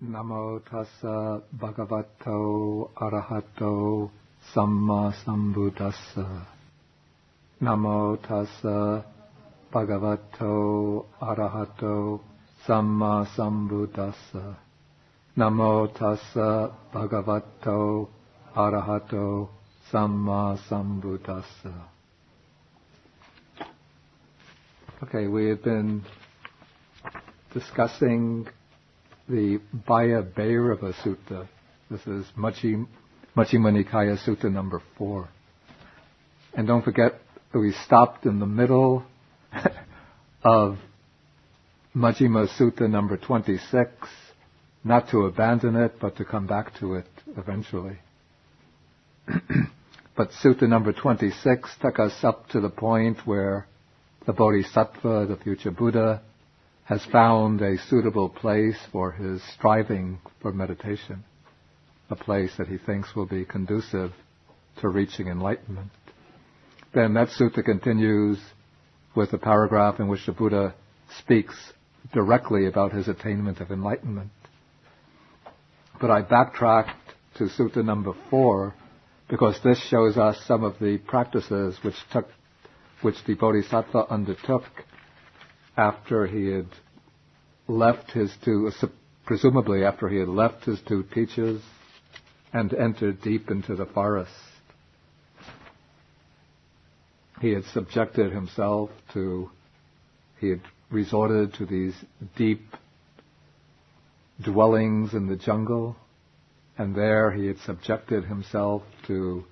Namo tassa bhagavato arahato samma sambuddhassa. Namo tassa bhagavato arahato samma sambuddhassa. Namo tassa bhagavato arahato samma sambuddhassa. Okay, we have been discussing the Bhayabherava Sutta. This is Majjhima Nikaya Sutta number 4. And don't forget that we stopped in the middle of Majjhima Sutta number 26, not to abandon it, but to come back to it eventually. But Sutta number 26 took us up to the point where the Bodhisattva, the future Buddha, has found a suitable place for his striving for meditation, a place that he thinks will be conducive to reaching enlightenment. Then that sutta continues with a paragraph in which the Buddha speaks directly about his attainment of enlightenment. But I backtracked to sutta number 4 because this shows us some of the practices which the Bodhisattva undertook after he had left his two teachers and entered deep into the forest. He had resorted to these deep dwellings in the jungle, and there he had subjected himself to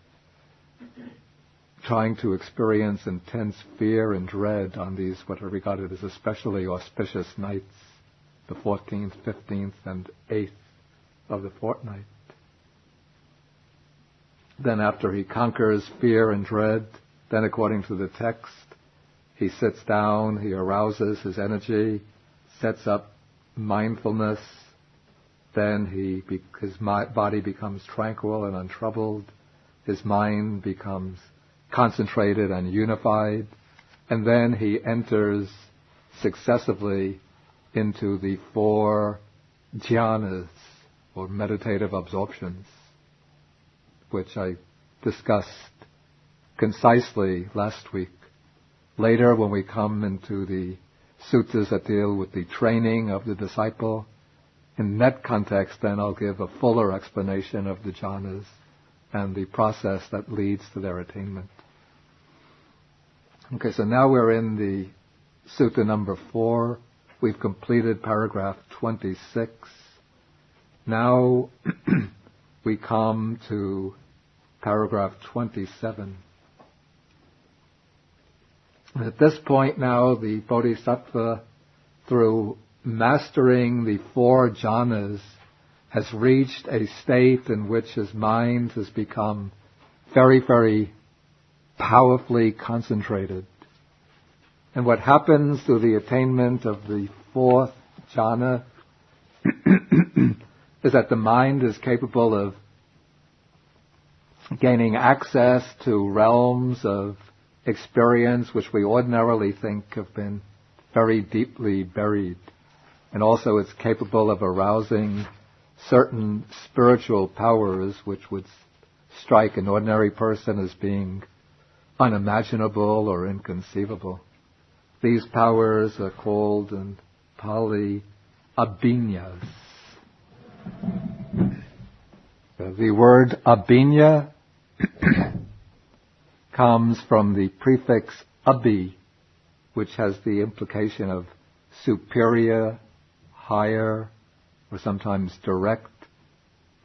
trying to experience intense fear and dread on these what are regarded as especially auspicious nights, the 14th, 15th, and 8th of the fortnight. Then after he conquers fear and dread, then according to the text, he sits down, he arouses his energy, sets up mindfulness, then his body becomes tranquil and untroubled, his mind becomes concentrated and unified, and then he enters successively into the 4 jhanas, or meditative absorptions, which I discussed concisely last week. Later, when we come into the suttas that deal with the training of the disciple, in that context, then I'll give a fuller explanation of the jhanas and the process that leads to their attainment. Okay, so now we're in the sutta number 4. We've completed paragraph 26. Now we come to paragraph 27. And at this point now, the Bodhisattva, through mastering the 4 jhanas, has reached a state in which his mind has become very, very powerfully concentrated. And what happens through the attainment of the 4th jhana is that the mind is capable of gaining access to realms of experience which we ordinarily think have been very deeply buried. And also it's capable of arousing certain spiritual powers which would strike an ordinary person as being unimaginable or inconceivable. These powers are called in Pali abhinyas. The word abhinya comes from the prefix abhi, which has the implication of superior, higher, or sometimes direct,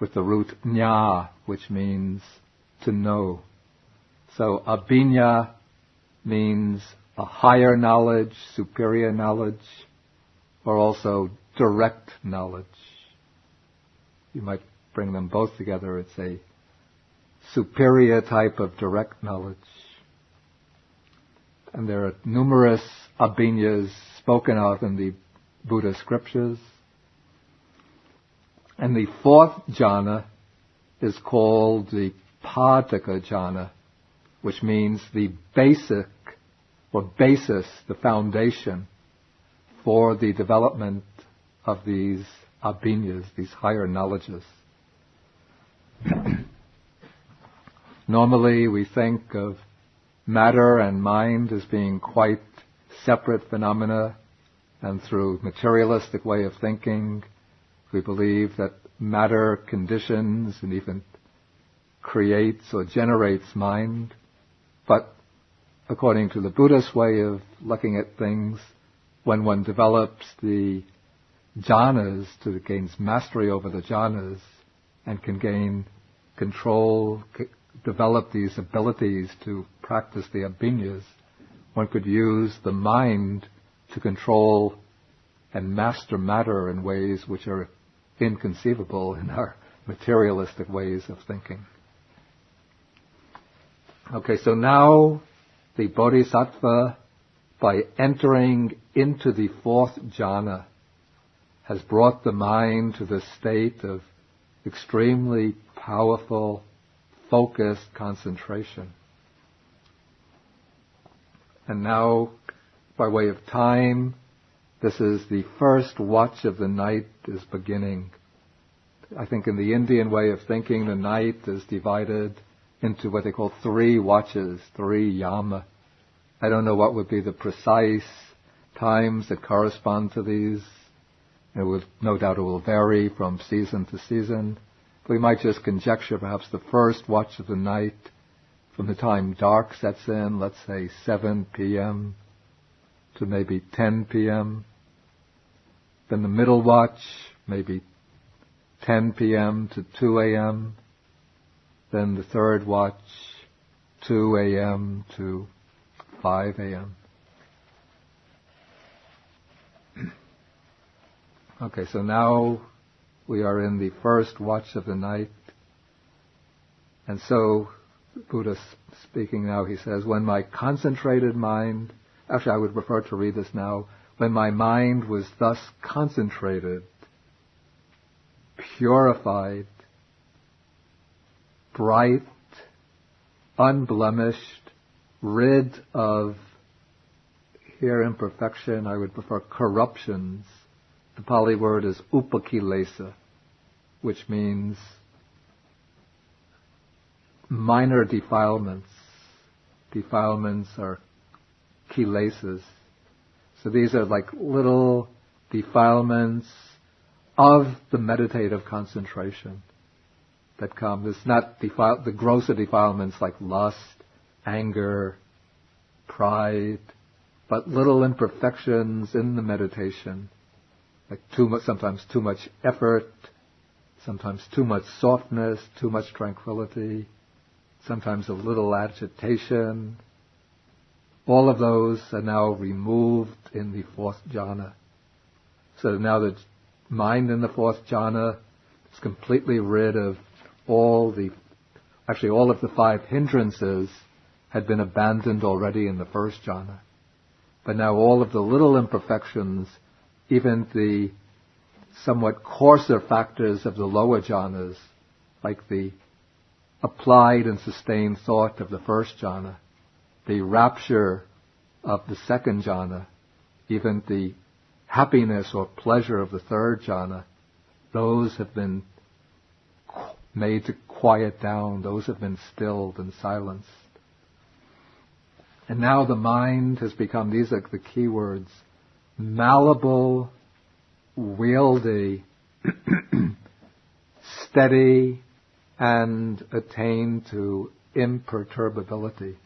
with the root nya, which means to know. So abhinya means a higher knowledge, superior knowledge, or also direct knowledge. You might bring them both together. It's a superior type of direct knowledge. And there are numerous abhinyas spoken of in the Buddha scriptures. And the 4th jhana is called the Padaka jhana, which means the basic or basis, the foundation for the development of these abhinyas, these higher knowledges. Normally we think of matter and mind as being quite separate phenomena, and through materialistic way of thinking, we believe that matter conditions and even creates or generates mind. But according to the Buddhist way of looking at things, when one develops the jhanas, gains mastery over the jhanas, and can gain control, develop these abilities to practice the abhinyas, one could use the mind to control and master matter in ways which are inconceivable in our materialistic ways of thinking. Okay, so now the Bodhisattva, by entering into the fourth jhana, has brought the mind to the state of extremely powerful, focused concentration. And now, by way of time, this is the first watch of the night is beginning. I think in the Indian way of thinking, the night is divided into what they call 3 watches, 3 yama. I don't know what would be the precise times that correspond to these. No doubt it will vary from season to season. We might just conjecture perhaps the first watch of the night from the time dark sets in, let's say 7 p.m. to maybe 10 p.m. Then the middle watch, maybe 10 p.m. to 2 a.m. Then the third watch, 2 a.m. to 5 a.m. Okay, so now we are in the first watch of the night. And so, Buddha speaking now, he says, when my concentrated mind, actually I would prefer to read this now, when my mind was thus concentrated, purified, bright, unblemished, rid of, here imperfection, I would prefer corruptions. The Pali word is upakilesa, which means minor defilements. Defilements are kilesas. So these are like little defilements of the meditative concentration that come. It's not the grosser defilements like lust, anger, pride, but little imperfections in the meditation, like sometimes too much effort, sometimes too much softness, too much tranquility, sometimes a little agitation. All of those are now removed in the fourth jhana. So now the mind in the fourth jhana is completely rid of all of the 5 hindrances had been abandoned already in the first jhana. But now all of the little imperfections, even the somewhat coarser factors of the lower jhanas, like the applied and sustained thought of the first jhana, the rapture of the second jhana, even the happiness or pleasure of the third jhana, those have been made to quiet down, those have been stilled and silenced. And now the mind has become, these are the key words, malleable, wieldy, steady, and attained to imperturbability.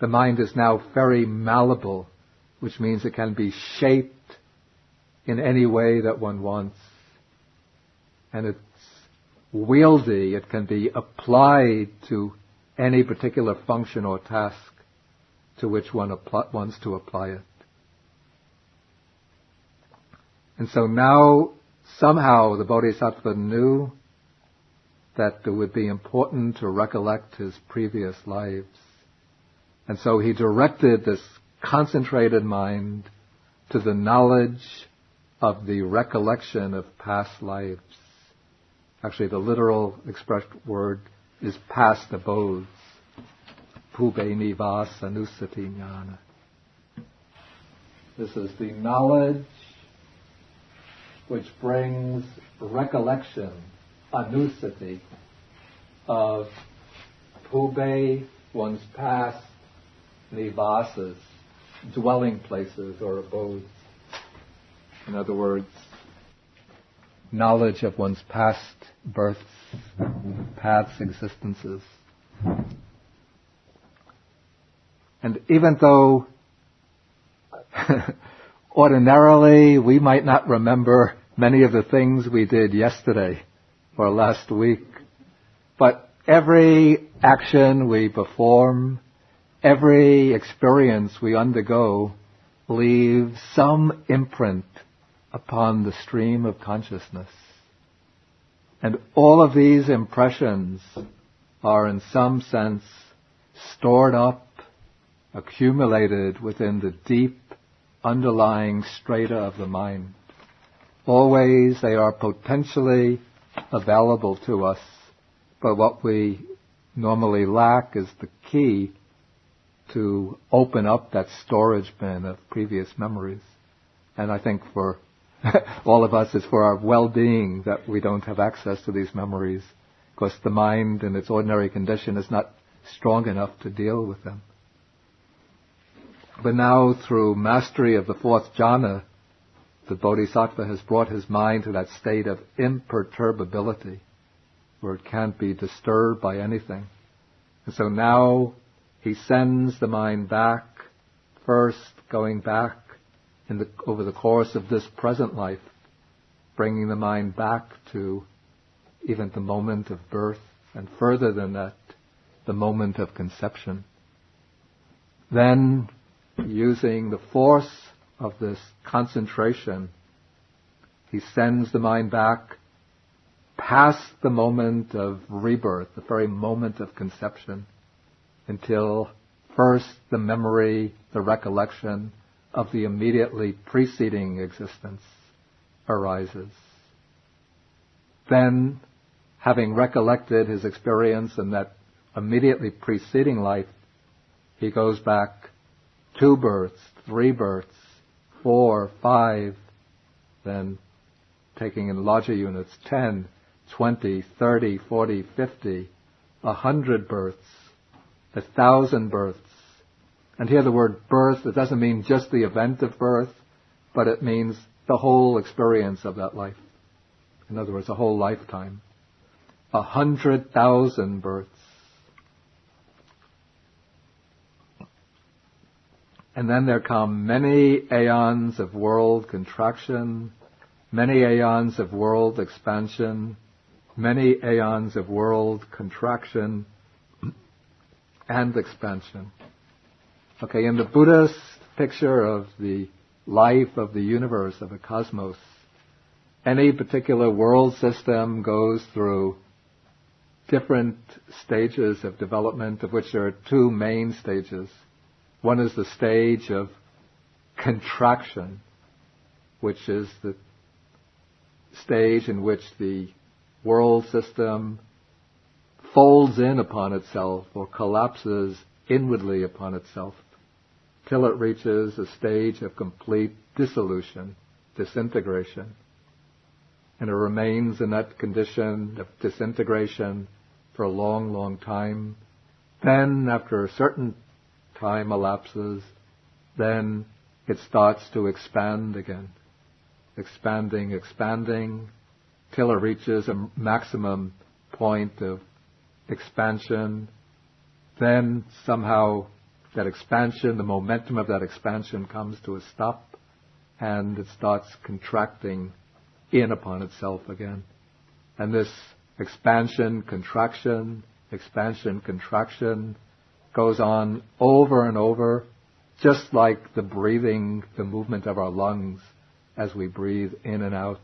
The mind is now very malleable, which means it can be shaped in any way that one wants. And it's wieldy, it can be applied to any particular function or task to which one wants to apply it. And so now, somehow, the Bodhisattva knew that it would be important to recollect his previous lives. And so he directed this concentrated mind to the knowledge of the recollection of past lives. Actually, the literal expressed word is past abodes. Pube nivasa nusati jnana. This is the knowledge, which brings recollection, anusati, of pube, one's past nivasas, dwelling places or abodes. In other words, knowledge of one's past births, past existences. And even though ordinarily we might not remember many of the things we did yesterday or last week, but every action we perform, every experience we undergo leaves some imprint upon the stream of consciousness. And all of these impressions are in some sense stored up, accumulated within the deep underlying strata of the mind. Always they are potentially available to us, but what we normally lack is the key to open up that storage bin of previous memories. And I think for all of us, it's for our well-being that we don't have access to these memories, because the mind in its ordinary condition is not strong enough to deal with them. But now, through mastery of the fourth jhana, the Bodhisattva has brought his mind to that state of imperturbability, where it can't be disturbed by anything. And so now he sends the mind back, first going back over the course of this present life, bringing the mind back to even the moment of birth, and further than that, the moment of conception. Then, using the force of this concentration, he sends the mind back past the moment of rebirth, the very moment of conception, until first the memory, the recollection of the immediately preceding existence arises. Then, having recollected his experience in that immediately preceding life, he goes back 2 births, 3 births, 4, 5, then taking in larger units, 10, 20, 30, 40, 50, 100 births, 1,000 births. And here the word birth, it doesn't mean just the event of birth, but it means the whole experience of that life. In other words, a whole lifetime. 100,000 births. And then there come many aeons of world contraction, many aeons of world expansion, many aeons of world contraction and expansion. Okay, in the Buddhist picture of the life of the universe, of the cosmos, any particular world system goes through different stages of development, of which there are 2 main stages. One is the stage of contraction, which is the stage in which the world system folds in upon itself or collapses inwardly upon itself, till it reaches a stage of complete dissolution, disintegration. And it remains in that condition of disintegration for a long, long time. Then, after a certain time elapses, then it starts to expand again. Expanding, till it reaches a maximum point of expansion. Then somehow that expansion, the momentum of that expansion comes to a stop, and it starts contracting in upon itself again. And this expansion, contraction goes on over and over, just like the breathing, the movement of our lungs as we breathe in and out.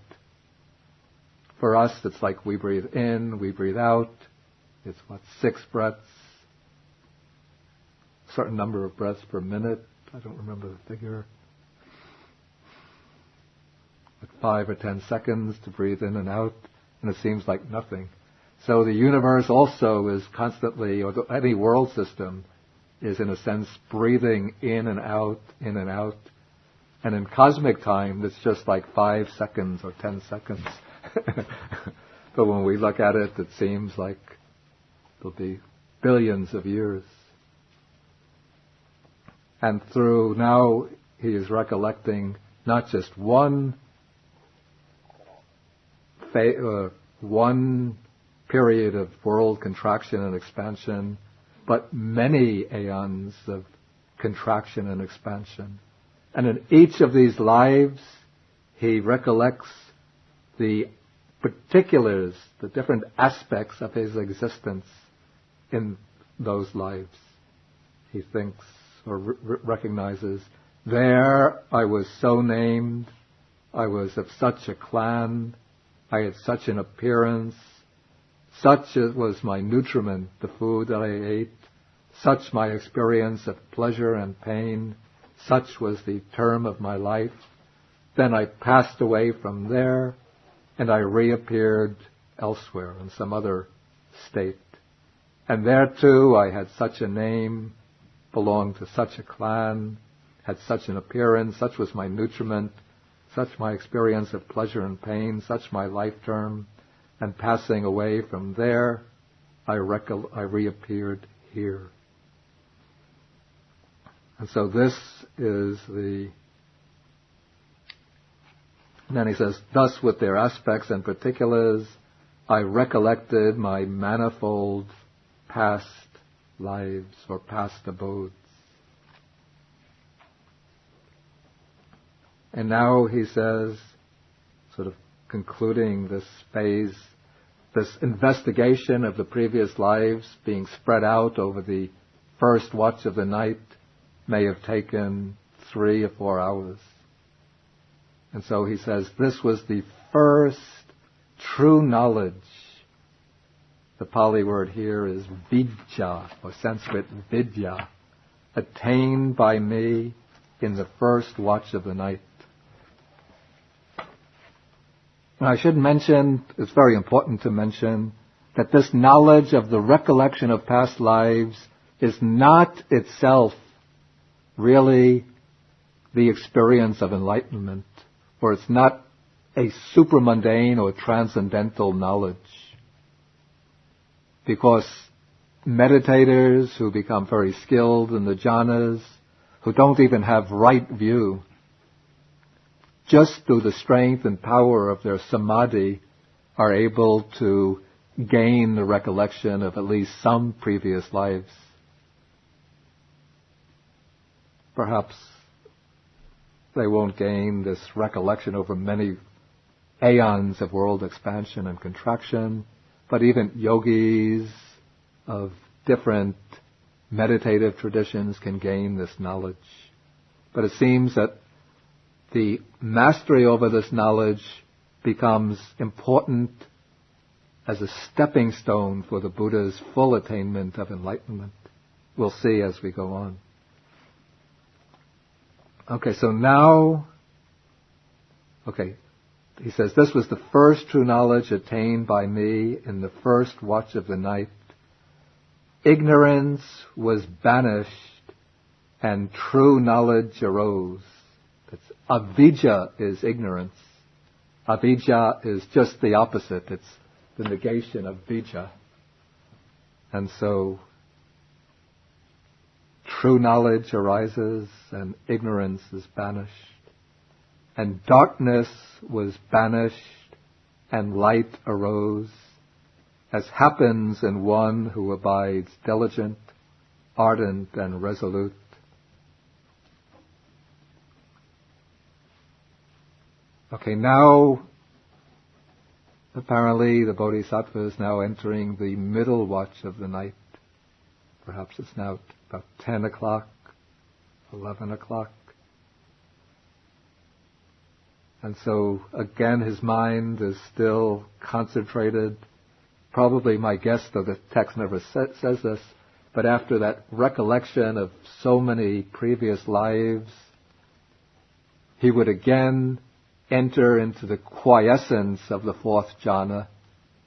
For us, it's like we breathe in, we breathe out. It's 6 breaths, a certain number of breaths per minute. I don't remember the figure. 5 or 10 seconds to breathe in and out, and it seems like nothing. So the universe also is constantly, or any world system is in a sense breathing in and out, And in cosmic time, it's just like 5 seconds or 10 seconds. But when we look at it, it seems like it'll be billions of years. And through now, he is recollecting not just one period of world contraction and expansion, but many aeons of contraction and expansion. And in each of these lives, he recollects the particulars, the different aspects of his existence in those lives. He thinks or recognizes, there I was so named, I was of such a clan, I had such an appearance, such was my nutriment, the food that I ate, such my experience of pleasure and pain, such was the term of my life. Then I passed away from there, and I reappeared elsewhere in some other state. And there too I had such a name, belonged to such a clan, had such an appearance, such was my nutriment, such my experience of pleasure and pain, such my life term, and passing away from there, I reappeared here. And so this is and then he says, thus with their aspects and particulars, I recollected my manifold past lives or past abodes. And now he says, sort of concluding this phase, this investigation of the previous lives being spread out over the first watch of the night may have taken 3 or 4 hours. And so he says, this was the first true knowledge. The Pali word here is vidya, or Sanskrit vidya, attained by me in the first watch of the night. And I should mention, it's very important to mention, that this knowledge of the recollection of past lives is not itself really the experience of enlightenment, or it's not a supramundane or transcendental knowledge. Because meditators who become very skilled in the jhanas, who don't even have right view, just through the strength and power of their samadhi, are able to gain the recollection of at least some previous lives. Perhaps they won't gain this recollection over many aeons of world expansion and contraction, but even yogis of different meditative traditions can gain this knowledge. But it seems that the mastery over this knowledge becomes important as a stepping stone for the Buddha's full attainment of enlightenment. We'll see as we go on. Okay, so now, he says, this was the first true knowledge attained by me in the first watch of the night. Ignorance was banished and true knowledge arose. Avidya is ignorance. Avidya is just the opposite. It's the negation of vidya. And so true knowledge arises and ignorance is banished. And darkness was banished and light arose, as happens in one who abides diligent, ardent, and resolute. Okay, now apparently the Bodhisattva is now entering the middle watch of the night. Perhaps it's now about 10 o'clock, 11 o'clock. And so again his mind is still concentrated. Probably my guess, though the text never says this, but after that recollection of so many previous lives, he would again enter into the quiescence of the fourth jhana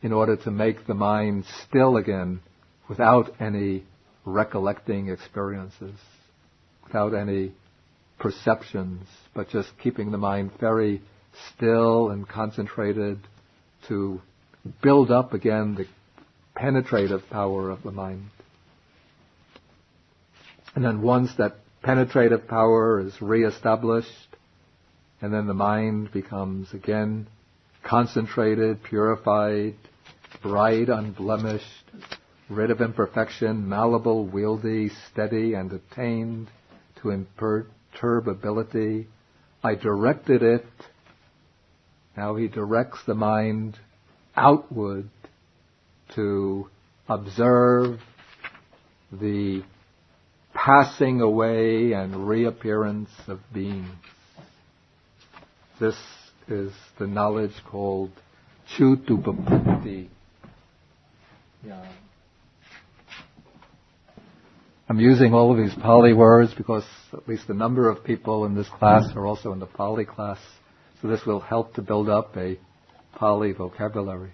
in order to make the mind still again without any recollecting experiences, without any perceptions, but just keeping the mind very still and concentrated to build up again the penetrative power of the mind. And then once that penetrative power is reestablished, and then the mind becomes again concentrated, purified, bright, unblemished, rid of imperfection, malleable, wieldy, steady, and attained to imperturbability. I directed it. Now he directs the mind outward to observe the passing away and reappearance of beings. This is the knowledge called Chutupapatti. Yeah. I'm using all of these Pali words because at least a number of people in this class are also in the Pali class, so this will help to build up a Pali vocabulary.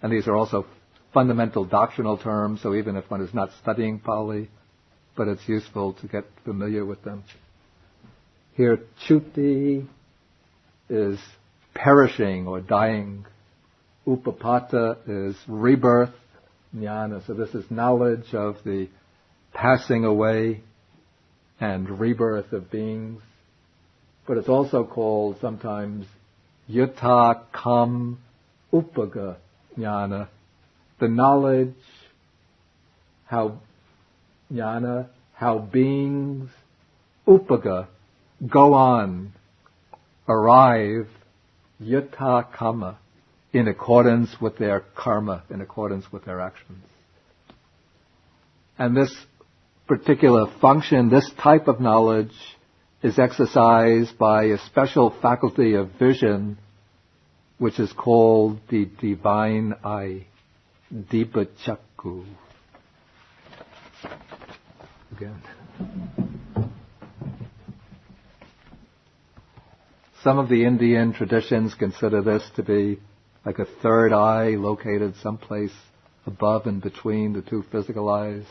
And these are also fundamental doctrinal terms, so even if one is not studying Pali, but it's useful to get familiar with them. Here, Chuti is perishing or dying. Upapata is rebirth, jnana. So this is knowledge of the passing away and rebirth of beings. But it's also called sometimes yutta kam upaga jnana, the knowledge how jnana, how beings upaga go on, arrive yutta kama, in accordance with their karma, in accordance with their actions. And this particular function, this type of knowledge, is exercised by a special faculty of vision, which is called the divine eye, Dibachakku. Again. Some of the Indian traditions consider this to be like a third eye located someplace above and between the two physical eyes.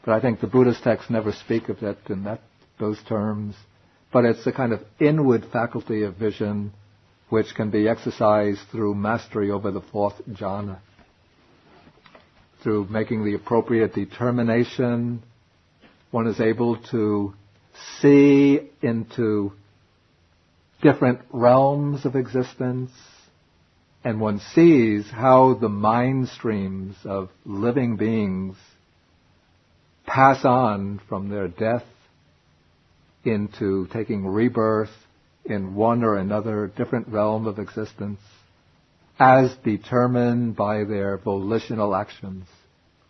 But I think the Buddhist texts never speak of it in those terms. But it's a kind of inward faculty of vision which can be exercised through mastery over the fourth jhana, through making the appropriate determination. One is able to see into different realms of existence, and one sees how the mind streams of living beings pass on from their death into taking rebirth in one or another different realm of existence as determined by their volitional actions,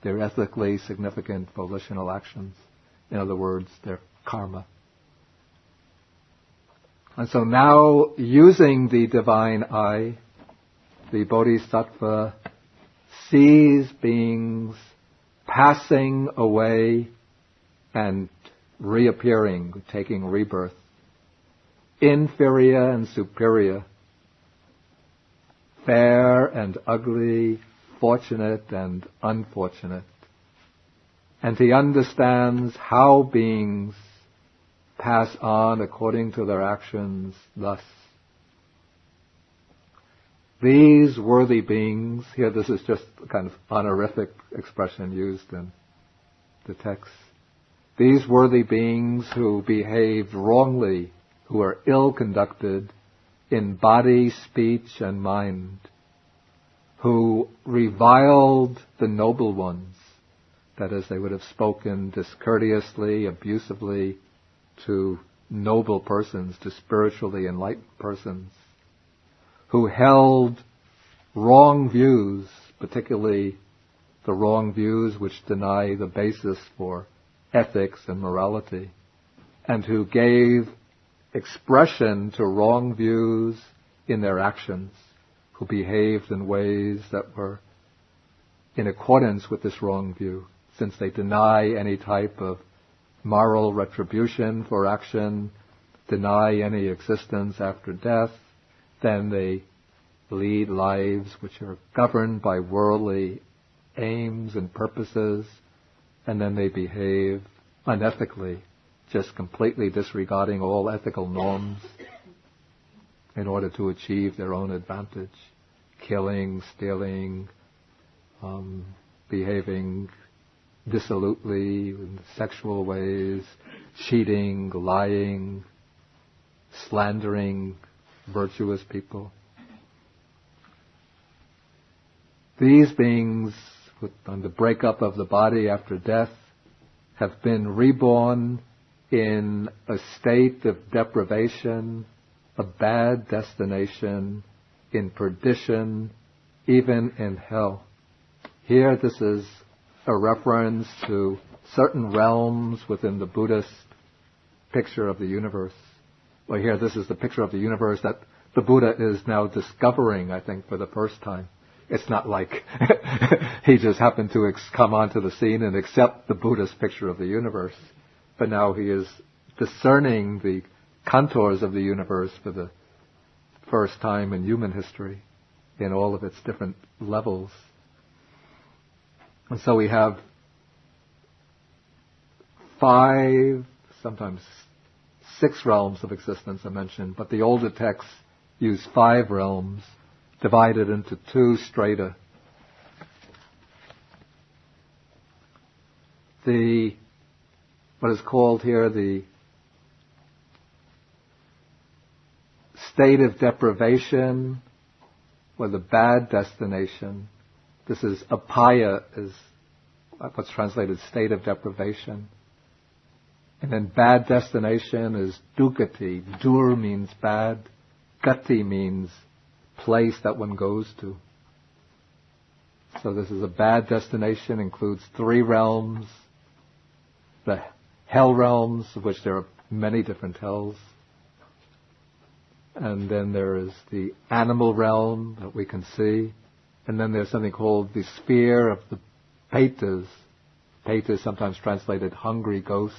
their ethically significant volitional actions. In other words, their karma. And so now, using the divine eye, the bodhisattva sees beings passing away and reappearing, taking rebirth, inferior and superior, fair and ugly, fortunate and unfortunate. And he understands how beings pass on according to their actions thus. These worthy beings, here this is just a kind of honorific expression used in the text. These worthy beings who behaved wrongly, who are ill-conducted in body, speech, and mind, who reviled the noble ones, that is, they would have spoken discourteously, abusively to noble persons, to spiritually enlightened persons, who held wrong views, particularly the wrong views which deny the basis for ethics and morality, and who gave expression to wrong views in their actions, who behaved in ways that were in accordance with this wrong view, since they deny any type of moral retribution for action, deny any existence after death, then they lead lives which are governed by worldly aims and purposes, and then they behave unethically just completely disregarding all ethical norms in order to achieve their own advantage. Killing, stealing, behaving dissolutely in sexual ways, cheating, lying, slandering virtuous people. These beings, on the breakup of the body after death, have been reborn in a state of deprivation, a bad destination, in perdition, even in hell. Here this is a reference to certain realms within the Buddhist picture of the universe. Well, here this is the picture of the universe that the Buddha is now discovering, I think, for the first time. It's not like he just happened to come onto the scene and accept the Buddhist picture of the universe. But now he is discerning the contours of the universe for the first time in human history in all of its different levels. And so we have 5, sometimes 6 realms of existence are mentioned, but the older texts use 5 realms divided into 2 strata. What is called here the state of deprivation, or the bad destination. This is apaya, is what's translated state of deprivation. And then bad destination is dukati. Dur means bad. Gati means place that one goes to. So this is a bad destination, includes 3 realms. The hell realms, of which there are many different hells. And then there is the animal realm that we can see. And then there's something called the sphere of the Petas. Petas sometimes translated hungry ghosts.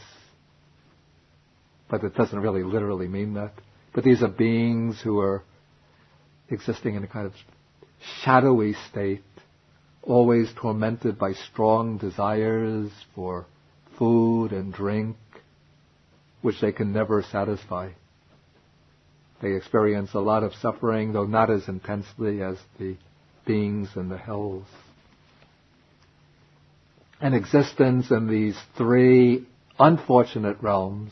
But it doesn't really literally mean that. But these are beings who are existing in a kind of shadowy state, always tormented by strong desires for food and drink, which they can never satisfy. They experience a lot of suffering, though not as intensely as the beings in the hells. And existence in these 3 unfortunate realms,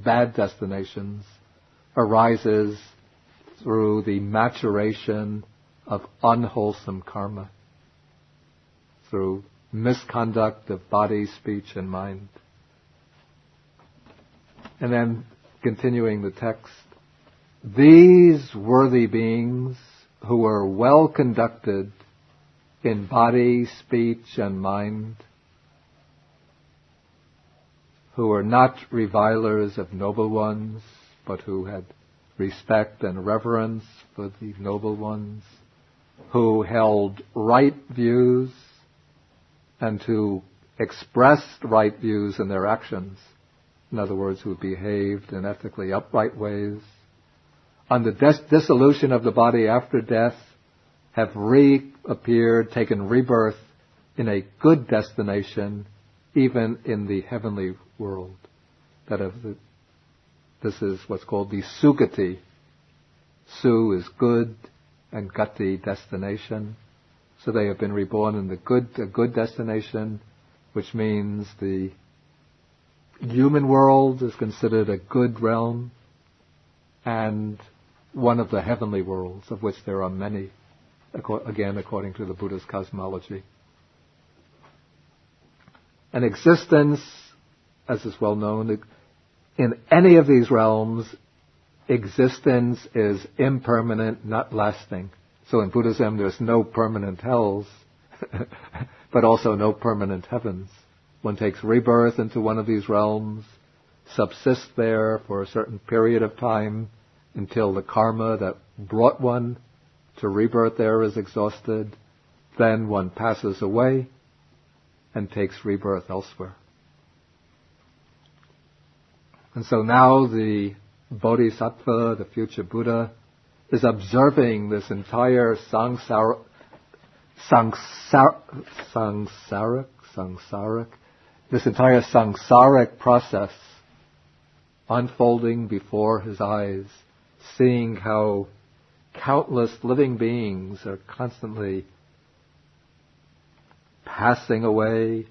bad destinations, arises through the maturation of unwholesome karma, through misconduct of body, speech, and mind. And then, continuing the text, these worthy beings who are well conducted in body, speech, and mind, who are not revilers of noble ones, but who had respect and reverence for the noble ones, who held right views and who expressed right views in their actions, in other words, who behaved in ethically upright ways, on the dissolution of the body after death, have reappeared, taken rebirth in a good destination, even in the heavenly world. This is what's called the sugati. Su is good, and gati, destination. So they have been reborn in a good destination, which means the human world is considered a good realm, and one of the heavenly worlds, of which there are many, again according to the Buddha's cosmology. And existence, as is well known, in any of these realms, existence is impermanent, not lasting. So in Buddhism, there's no permanent hells, but also no permanent heavens. One takes rebirth into one of these realms, subsists there for a certain period of time until the karma that brought one to rebirth there is exhausted. Then one passes away and takes rebirth elsewhere. And so now the Bodhisattva, the future Buddha, is observing this entire samsaric, this entire samsaric process unfolding before his eyes, seeing how countless living beings are constantly passing away,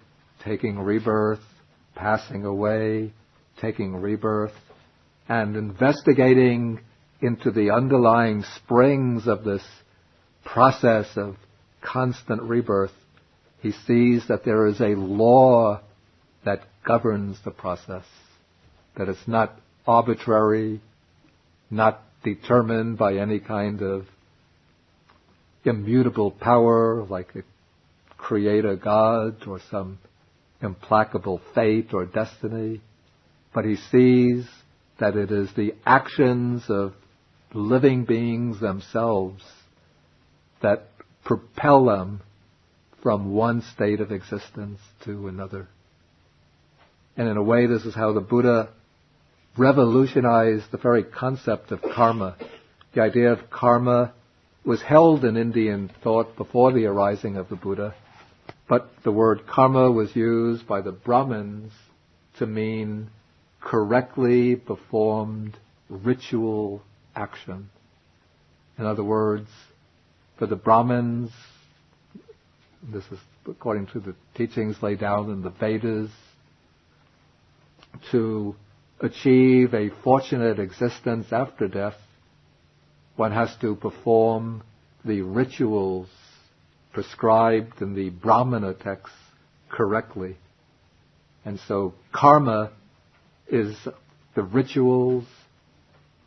taking rebirth, passing away, taking rebirth, and investigating into the underlying springs of this process of constant rebirth, he sees that there is a law that governs the process, that it's not arbitrary, not determined by any kind of immutable power like a creator God or some implacable fate or destiny, but he sees that it is the actions of living beings themselves that propel them from one state of existence to another. And in a way, this is how the Buddha revolutionized the very concept of karma. The idea of karma was held in Indian thought before the arising of the Buddha, but the word karma was used by the Brahmins to mean correctly performed ritual action. In other words, for the Brahmins, this is according to the teachings laid down in the Vedas, to achieve a fortunate existence after death, one has to perform the rituals prescribed in the Brahmana texts correctly. And so karma is the rituals,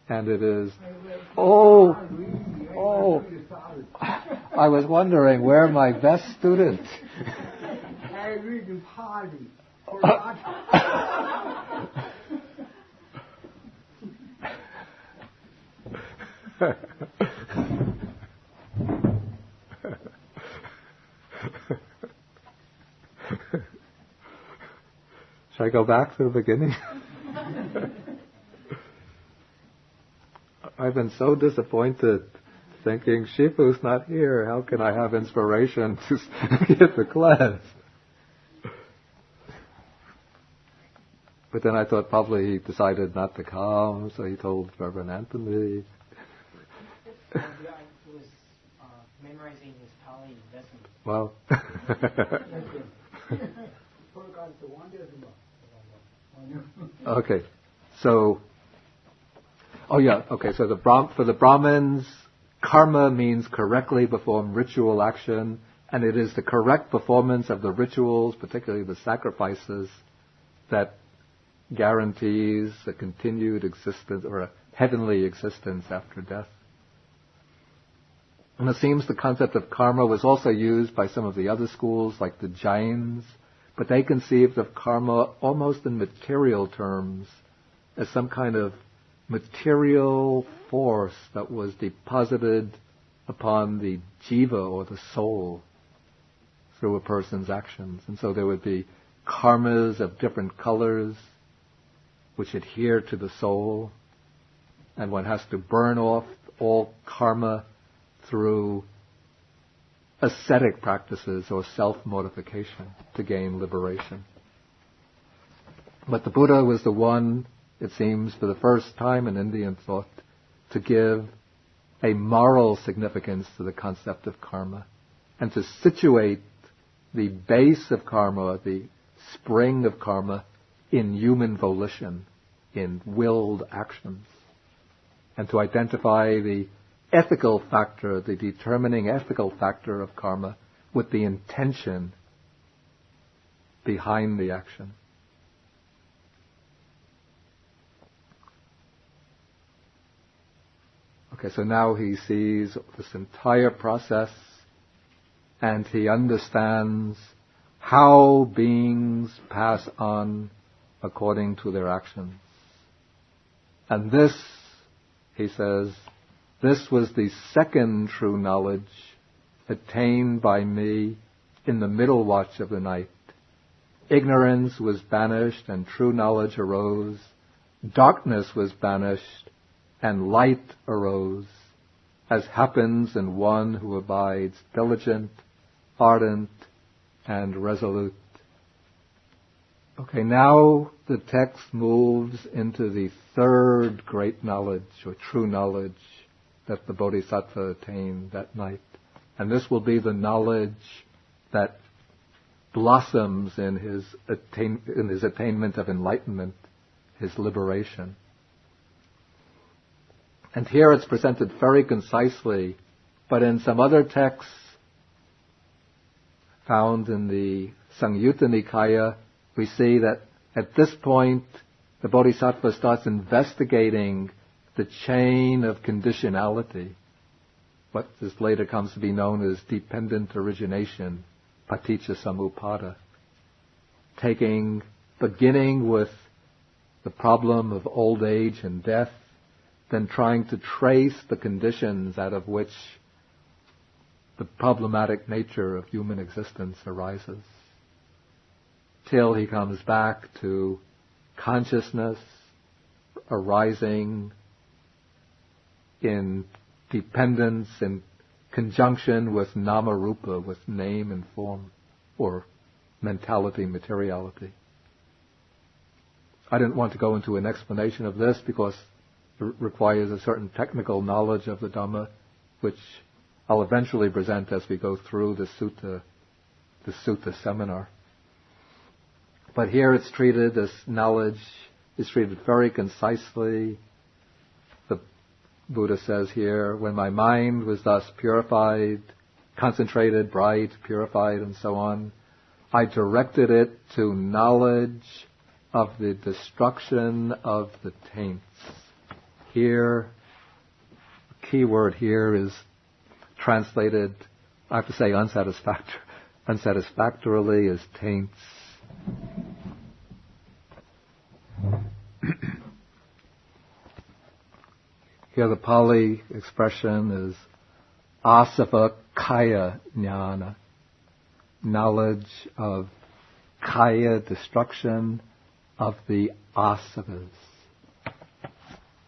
and it is... Oh, I was wondering where my best student... Should I go back to the beginning? I've been so disappointed, thinking, Shifu's not here. How can I have inspiration to get to class? But then I thought probably he decided not to come, so he told Reverend Anthony. He was memorizing his Pali lessons. Well. Okay. So, so for the Brahmins, karma means correctly performed ritual action, and it is the correct performance of the rituals, particularly the sacrifices, that guarantees a continued existence or a heavenly existence after death. And it seems the concept of karma was also used by some of the other schools, like the Jains, but they conceived of karma almost in material terms, as some kind of material force that was deposited upon the jiva, or the soul, through a person's actions. And so there would be karmas of different colors which adhere to the soul, and one has to burn off all karma through ascetic practices or self-mortification to gain liberation. But the Buddha was the one, it seems, for the first time in Indian thought, to give a moral significance to the concept of karma, and to situate the base of karma, the spring of karma, in human volition, in willed actions, and to identify the ethical factor, the determining ethical factor of karma, with the intention behind the action. Okay, so now he sees this entire process, and he understands how beings pass on according to their actions. And this, he says, this was the second true knowledge attained by me in the middle watch of the night. Ignorance was banished and true knowledge arose. Darkness was banished and light arose, as happens in one who abides diligent, ardent, and resolute. Okay, now the text moves into the third great knowledge, or true knowledge, that the Bodhisattva attained that night. And this will be the knowledge that blossoms in his attainment of enlightenment, his liberation. And here it's presented very concisely, but in some other texts found in the Samyutta Nikaya, we see that at this point the Bodhisattva starts investigating the chain of conditionality, what this later comes to be known as dependent origination, paticca samuppada, beginning with the problem of old age and death, then trying to trace the conditions out of which the problematic nature of human existence arises, till he comes back to consciousness arising in dependence, in conjunction with nama rupa, with name and form, or mentality, materiality. I didn't want to go into an explanation of this because it requires a certain technical knowledge of the Dhamma, which I'll eventually present as we go through the sutta seminar. But here it's treated, this knowledge is treated very concisely. The Buddha says here, when my mind was thus purified, concentrated, bright, purified, and so on, I directed it to knowledge of the destruction of the taints. Here, the key word here is translated, I have to say unsatisfactorily, as taints. Here the Pali expression is asava kaya jnana, knowledge of kaya, destruction of the asavas.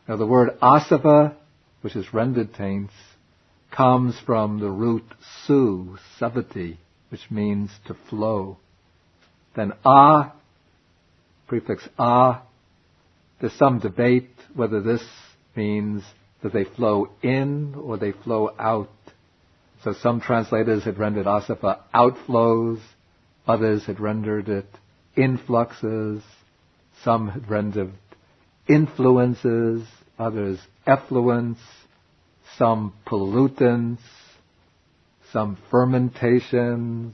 Now the word asava, which is rendered taints, comes from the root su, savati, which means to flow. Then prefix there's some debate whether this means that they flow in or they flow out. So some translators had rendered asava outflows, others had rendered it influxes, some had rendered influences, others effluence, some pollutants, some fermentations.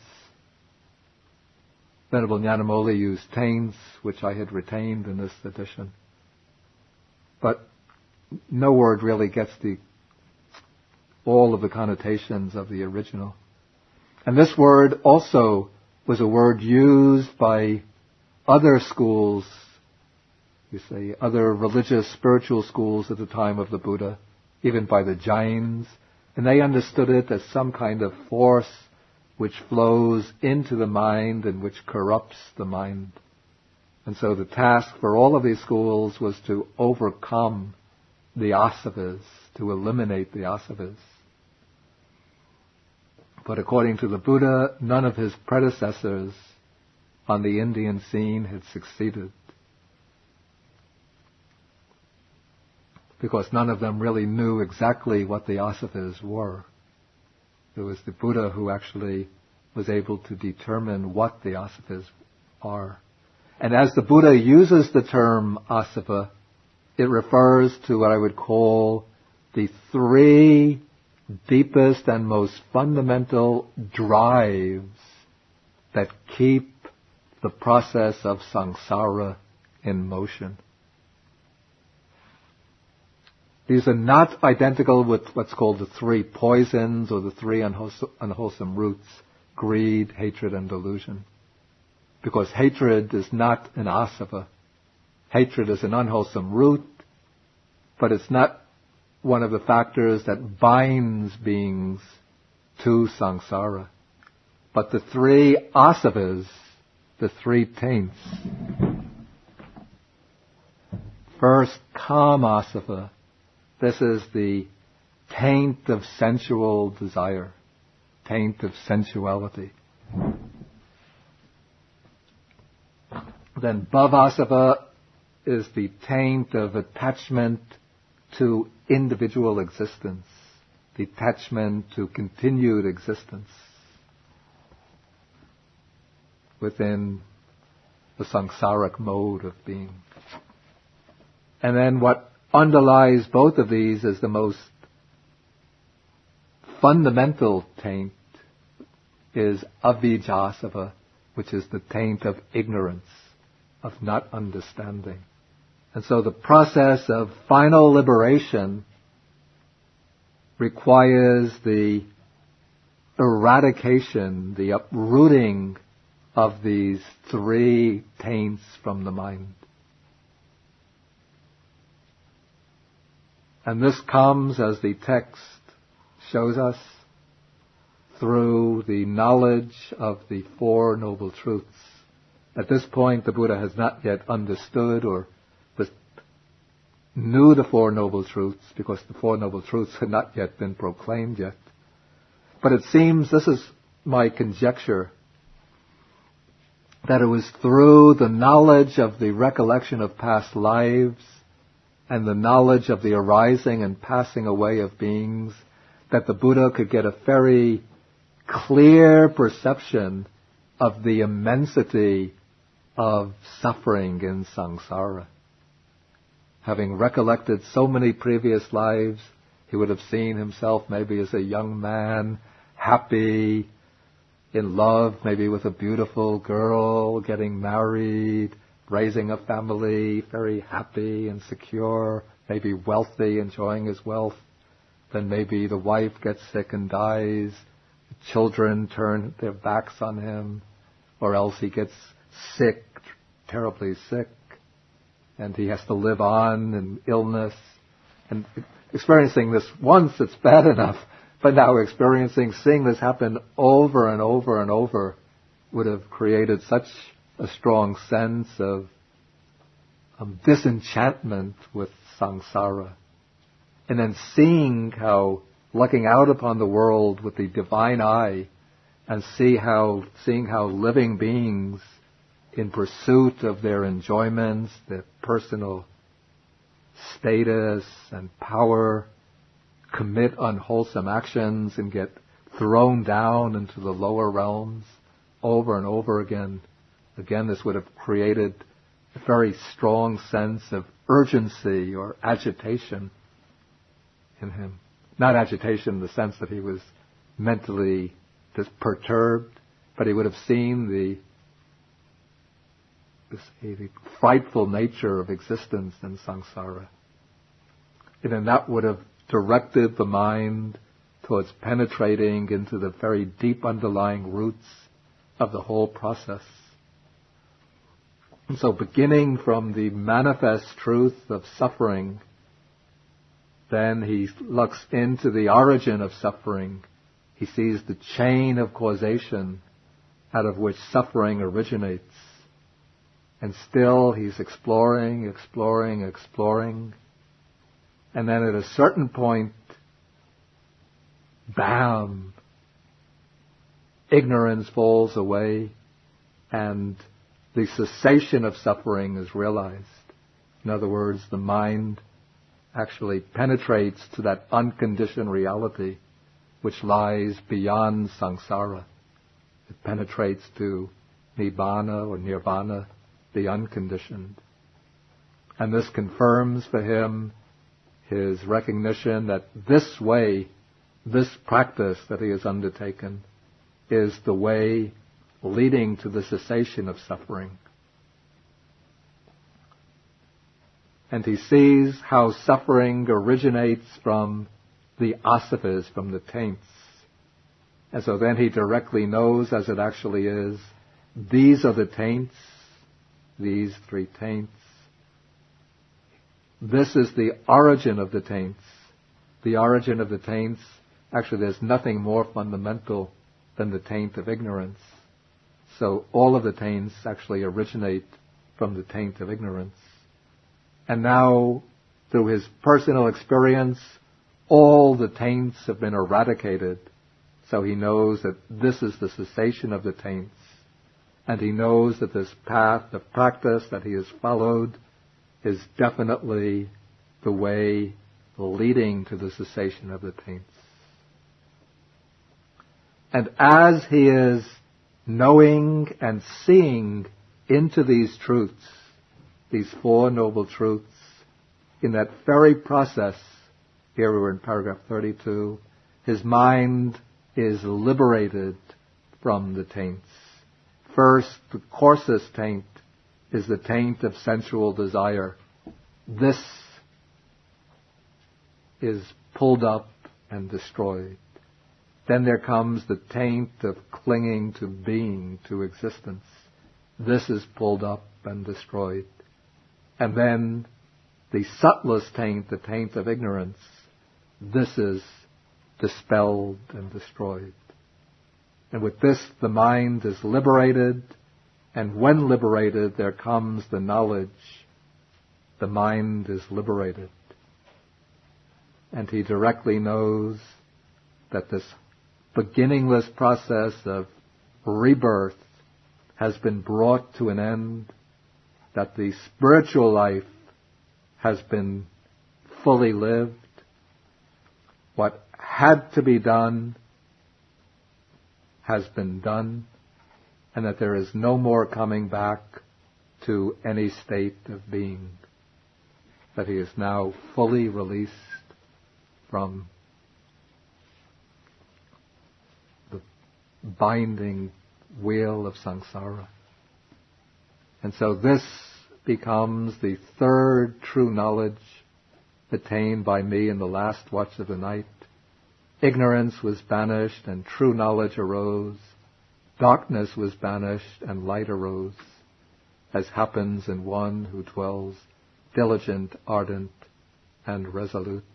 Venerable Nyanamoli used taints, which I had retained in this edition. But no word really gets all of the connotations of the original. And this word also was a word used by other schools, other religious, spiritual schools at the time of the Buddha, even by the Jains, and they understood it as some kind of force which flows into the mind and which corrupts the mind. And so the task for all of these schools was to overcome the asavas, to eliminate the asavas. But according to the Buddha, none of his predecessors on the Indian scene had succeeded, because none of them really knew exactly what the asavas were. It was the Buddha who actually was able to determine what the asavas are. And as the Buddha uses the term asava, it refers to what I would call the three deepest and most fundamental drives that keep the process of samsara in motion. These are not identical with what's called the three poisons or the three unwholesome roots: greed, hatred, and delusion. Because hatred is not an asava. Hatred is an unwholesome root, but it's not one of the factors that binds beings to samsara. But the three asavas, the three taints. First, kamasava. This is the taint of sensual desire, taint of sensuality. Then bhavasava is the taint of attachment to individual existence, detachment to continued existence within the samsaric mode of being. And then what underlies both of these is the most fundamental taint is avijjasava, which is the taint of ignorance, of not understanding. And so the process of final liberation requires the eradication, the uprooting of these three taints from the mind. And this comes, as the text shows us, through the knowledge of the Four Noble Truths. At this point, the Buddha has not yet understood or knew the Four Noble Truths, because the Four Noble Truths had not yet been proclaimed yet. But it seems, this is my conjecture, that it was through the knowledge of the recollection of past lives and the knowledge of the arising and passing away of beings that the Buddha could get a very clear perception of the immensity of suffering in samsara. Having recollected so many previous lives, he would have seen himself maybe as a young man, happy, in love, maybe with a beautiful girl, getting married, raising a family, very happy and secure, maybe wealthy, enjoying his wealth. Then maybe the wife gets sick and dies, the children turn their backs on him, or else he gets sick, terribly sick, and he has to live on in illness. And experiencing this once, it's bad enough, but now seeing this happen over and over and over would have created such a strong sense of disenchantment with samsara. And then looking out upon the world with the divine eye and seeing how living beings in pursuit of their enjoyments, their personal status and power, commit unwholesome actions and get thrown down into the lower realms over and over again. Again, this would have created a very strong sense of urgency or agitation in him. Not agitation in the sense that he was mentally perturbed, but he would have seen the frightful nature of existence in samsara. And then that would have directed the mind towards penetrating into the very deep underlying roots of the whole process. And so beginning from the manifest truth of suffering, then he looks into the origin of suffering. He sees the chain of causation out of which suffering originates. And still he's exploring. And then at a certain point, bam, ignorance falls away and the cessation of suffering is realized. In other words, the mind actually penetrates to that unconditioned reality which lies beyond samsara. It penetrates to nibbana or nirvana, the unconditioned. And this confirms for him his recognition that this way, this practice that he has undertaken, is the way leading to the cessation of suffering. And he sees how suffering originates from the asavas, from the taints. And so then he directly knows, as it actually is, these are the taints, these three taints. This is the origin of the taints. The origin of the taints, actually there's nothing more fundamental than the taint of ignorance. So all of the taints actually originate from the taint of ignorance. And now, through his personal experience, all the taints have been eradicated. So he knows that this is the cessation of the taints. and he knows that this path of practice that he has followed is definitely the way leading to the cessation of the taints. And as he is knowing and seeing into these truths, these Four Noble Truths, in that very process, here we're in paragraph 32, his mind is liberated from the taints. First, the coarsest taint is the taint of sensual desire. This is pulled up and destroyed. Then there comes the taint of clinging to being, to existence. This is pulled up and destroyed. And then the subtlest taint, the taint of ignorance, this is dispelled and destroyed. And with this, the mind is liberated, and when liberated, there comes the knowledge. The mind is liberated. And he directly knows that this beginningless process of rebirth has been brought to an end, that the spiritual life has been fully lived. What had to be done has been done, and that there is no more coming back to any state of being, that he is now fully released from the binding wheel of samsara. And so this becomes the third true knowledge attained by me in the last watch of the night. Ignorance was banished and true knowledge arose. Darkness was banished and light arose, as happens in one who dwells diligent, ardent, and resolute.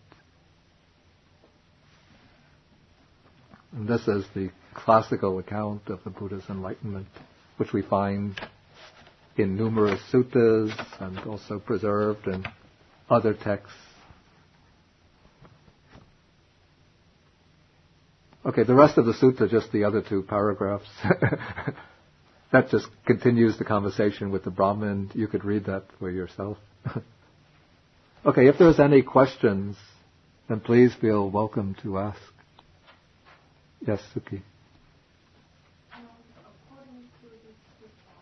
And this is the classical account of the Buddha's enlightenment, which we find in numerous suttas and also preserved in other texts. Okay, the rest of the sutta, just the other two paragraphs. That just continues the conversation with the Brahmin. You could read that for yourself. Okay, if there's any questions, then please feel welcome to ask. Yes, Suki. According to this sutta,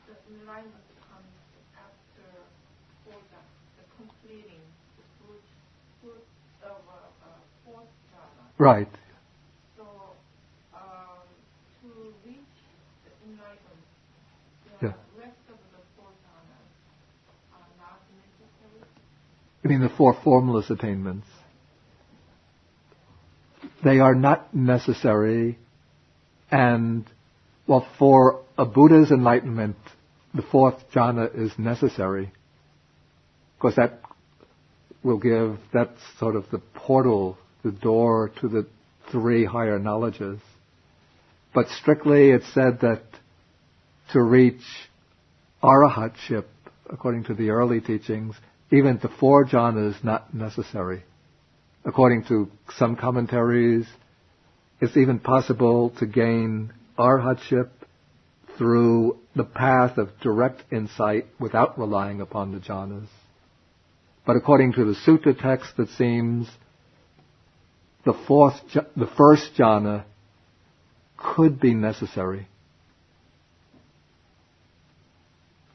the enlightenment comes after the completing the fruit of fourth jhana. Right. So, to reach the enlightenment, Yeah. the rest of the four jhanas are not necessary. You mean the four formless attainments? They are not necessary, and, well, for a Buddha's enlightenment, the fourth jhana is necessary, because that will give, that's sort of the portal, the door to the three higher knowledges. But strictly it's said that to reach arahatship, according to the early teachings, even the four jhanas is not necessary. According to some commentaries, it's even possible to gain arhatship through the path of direct insight without relying upon the jhanas. But according to the sutta text, it seems the first jhana could be necessary.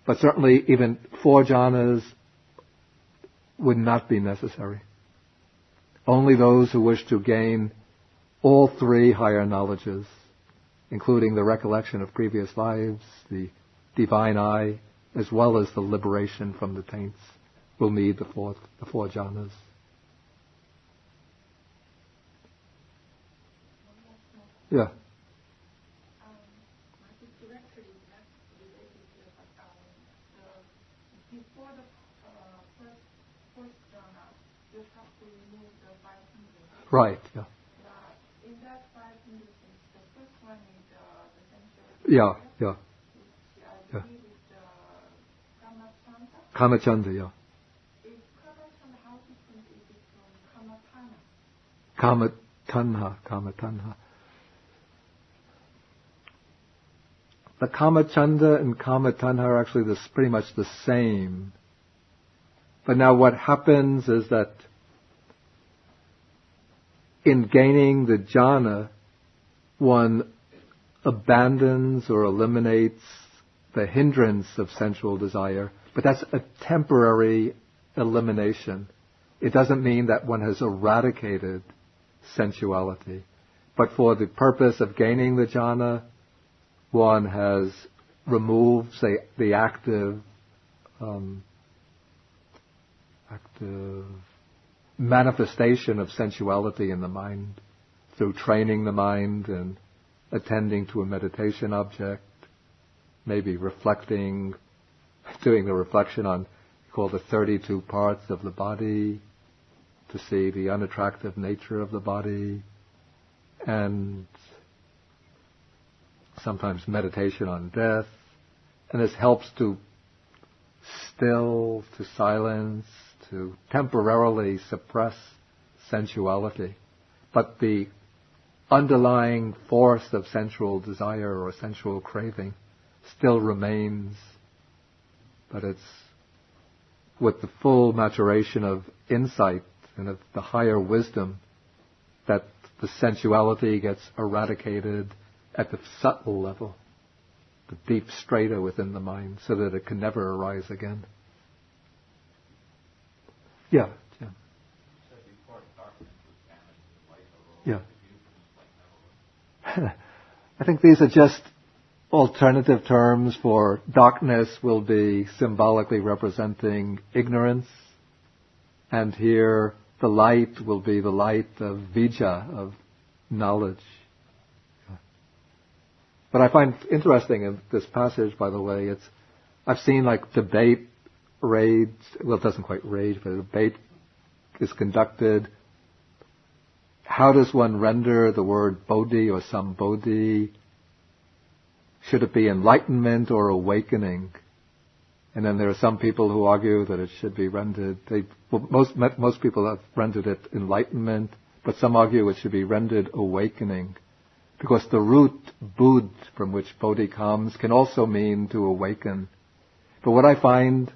But certainly even four jhanas would not be necessary. Only those who wish to gain all three higher knowledges, including the recollection of previous lives, the divine eye, as well as the liberation from the taints, will need the four jhanas. Yeah. Directly related to before the first jhana, you have to remove the 5 hindrances. Right, yeah. In that 5 hindrances, the first one is the sensual Yeah, desire, yeah. which I believe is the kamachanda. Kamachanda, yeah. Is kamachanda, how different is it from kamatanha? Kamatanha. the Kamachanda and Kamatanha are actually pretty much the same. But now what happens is that in gaining the jhana, one abandons or eliminates the hindrance of sensual desire, but that's a temporary elimination. It doesn't mean that one has eradicated sensuality. But for the purpose of gaining the jhana, one has removed, say, the active manifestation of sensuality in the mind through training the mind and attending to a meditation object, maybe reflecting, doing the reflection on, called the 32 parts of the body, to see the unattractive nature of the body, and sometimes meditation on death. And this helps to still, to silence, to temporarily suppress sensuality. But the underlying force of sensual desire or sensual craving still remains, but it's with the full maturation of insight and of the higher wisdom that the sensuality gets eradicated at the subtle level, the deep strata within the mind, so that it can never arise again. Yeah, Jim. Yeah. I think these are just alternative terms for darkness will be symbolically representing ignorance, and here the light will be the light of vijja, of knowledge. But I find interesting in this passage, by the way, I've seen like debate rage, well, it doesn't quite rage, but a debate is conducted. How does one render the word bodhi or sambodhi? Should it be enlightenment or awakening? And then there are some people who argue that it should be rendered, most people have rendered it enlightenment, but some argue it should be rendered awakening. Because the root bud, from which bodhi comes, can also mean to awaken. But what I find,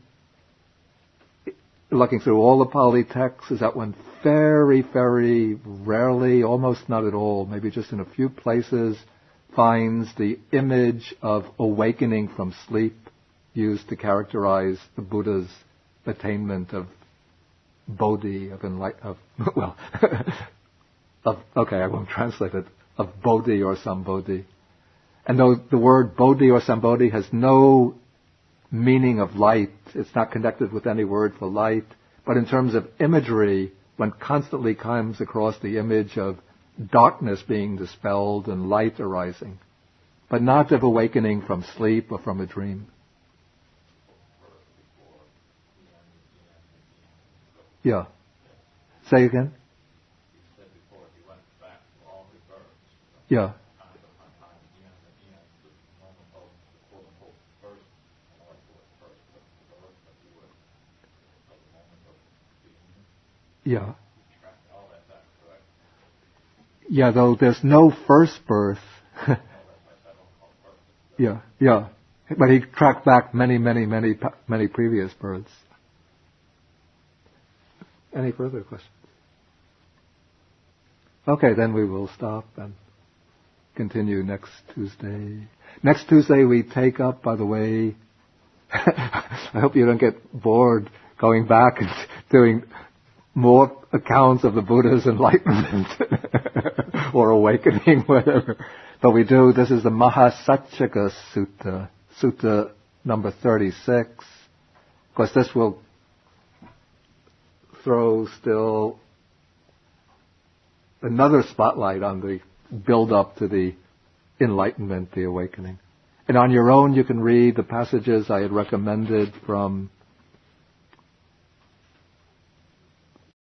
looking through all the Pali texts, is that one very, very rarely, almost not at all, maybe just in a few places, finds the image of awakening from sleep used to characterize the Buddha's attainment of bodhi, okay, I won't translate it, of bodhi or sambodhi. And though the word bodhi or sambodhi has no meaning of light, it's not connected with any word for light, but in terms of imagery, one constantly comes across the image of darkness being dispelled and light arising, but not of awakening from sleep or from a dream. Yeah. Say again? Yeah. Yeah. Yeah, though there's no first birth. Yeah. But he tracked back many previous births. Any further questions? Okay, then we will stop and continue next Tuesday. Next Tuesday we take up, by the way, I hope you don't get bored going back and doing more accounts of the Buddha's enlightenment or awakening, whatever. But we do, this is the Mahasatchaka Sutta, Sutta number 36. Of course, this will throw still another spotlight on the build-up to the enlightenment, the awakening. And on your own, you can read the passages I had recommended from